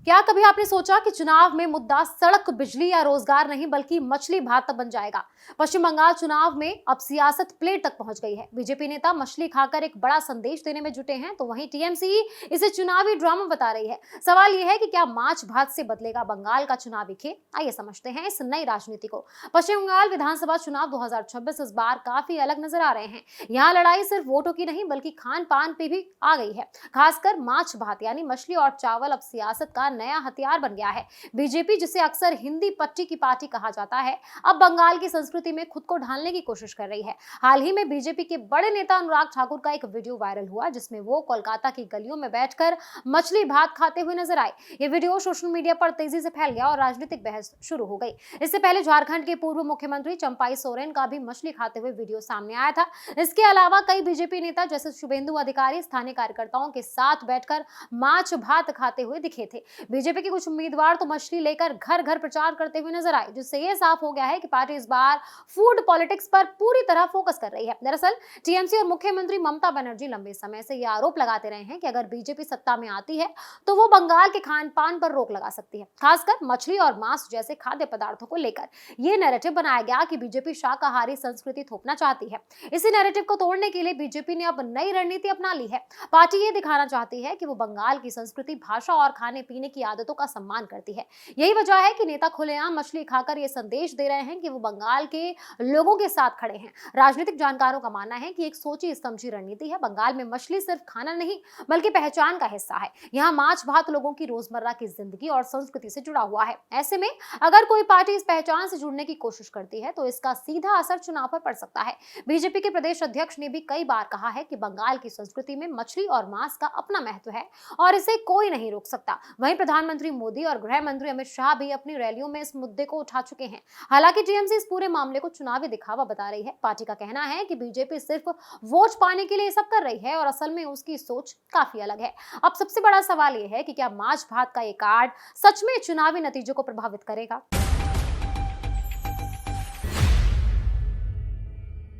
क्या कभी आपने सोचा कि चुनाव में मुद्दा सड़क, बिजली या रोजगार नहीं बल्कि मछली भात तक बन जाएगा। पश्चिम बंगाल चुनाव में अब सियासत प्लेट तक पहुंच गई है। बीजेपी नेता मछली खाकर एक बड़ा संदेश देने में जुटे हैं, तो वहीं टीएमसी इसे चुनावी ड्रामा बता रही है। सवाल यह है कि क्या माछ भात से बदलेगा बंगाल का चुनावी खेल? आइए समझते हैं इस नई राजनीति को। पश्चिम बंगाल विधानसभा चुनाव 2026 इस बार काफी अलग नजर आ रहे हैं। यहाँ लड़ाई सिर्फ वोटों की नहीं बल्कि खान पान पे भी आ गई है। खासकर माछ भात यानी मछली और चावल अब सियासत का नया हथियार बन गया है। बीजेपी, जिसे अक्सर हिंदी पट्टी की पार्टी कहा जाता है, अब बंगाल की संस्कृति में खुद को ढालने की कोशिश कर रही है। हाल ही में बीजेपी के बड़े नेता अनुराग ठाकुर का एक वीडियो वायरल हुआ जिसमें वो कोलकाता की गलियों में बैठकर मछली भात खाते हुए नजर आए। ये वीडियो सोशल मीडिया पर तेजी से फैल गया और राजनीतिक बहस शुरू हो गई। इससे पहले झारखंड के पूर्व मुख्यमंत्री चंपाई सोरेन का भी मछली खाते हुए वीडियो सामने आया था। इसके अलावा कई बीजेपी नेता जैसे शुभेंदु अधिकारी स्थानीय कार्यकर्ताओं के साथ बैठकर माछ भात खाते हुए दिखे थे। बीजेपी के कुछ उम्मीदवार तो मछली लेकर घर घर प्रचार करते हुए नजर आए, जिससे यह साफ हो गया है कि पार्टी इस बार फूड पॉलिटिक्स पर पूरी तरह फोकस कर रही है। दरअसल टीएमसी और मुख्यमंत्री ममता बनर्जी लंबे समय से यह आरोप लगाते रहे हैं कि अगर बीजेपी सत्ता में आती है तो वो बंगाल के खान पान पर रोक लगा सकती है, खासकर मछली और मांस जैसे खाद्य पदार्थों को लेकर। यह नैरेटिव बनाया गया कि बीजेपी शाकाहारी संस्कृति थोपना चाहती है। इसी नैरेटिव को तोड़ने के लिए बीजेपी ने अब नई रणनीति अपना ली है। पार्टी ये दिखाना चाहती है कि वो बंगाल की संस्कृति, भाषा और खाने पीने की आदतों का सम्मान करती है। यही वजह है कि नेता खुलेआम मछली खाकर ये संदेश दे रहे हैं कि वो बंगाल के लोगों के साथ खड़े हैं। राजनीतिक जानकारों का मानना है कि एक सोची समझी रणनीति है। बंगाल में मछली सिर्फ खाना नहीं बल्कि पहचान का हिस्सा है। यहाँ माछ भात लोगों की रोजमर्रा की जिंदगी और संस्कृति से जुड़ा हुआ है। ऐसे में अगर कोई पार्टी इस पहचान से जुड़ने की कोशिश करती है तो इसका सीधा असर चुनाव पर पड़ सकता है। बीजेपी के प्रदेश अध्यक्ष ने भी कई बार कहा है कि बंगाल की संस्कृति में मछली और मांस का अपना महत्व है और इसे कोई नहीं रोक सकता। वहीं प्रधानमंत्री मोदी और गृह मंत्री अमित शाह भी अपनी रैलियों में इस मुद्दे को उठा चुके हैं। हालांकि टीएमसी इस पूरे मामले को चुनावी दिखावा बता रही है। पार्टी का कहना है कि बीजेपी सिर्फ वोट पाने के लिए ये सब कर रही है और असल में उसकी सोच काफी अलग है। अब सबसे बड़ा सवाल यह है कि क्या माछ भात का ये कार्ड सच में चुनावी नतीजों को प्रभावित करेगा?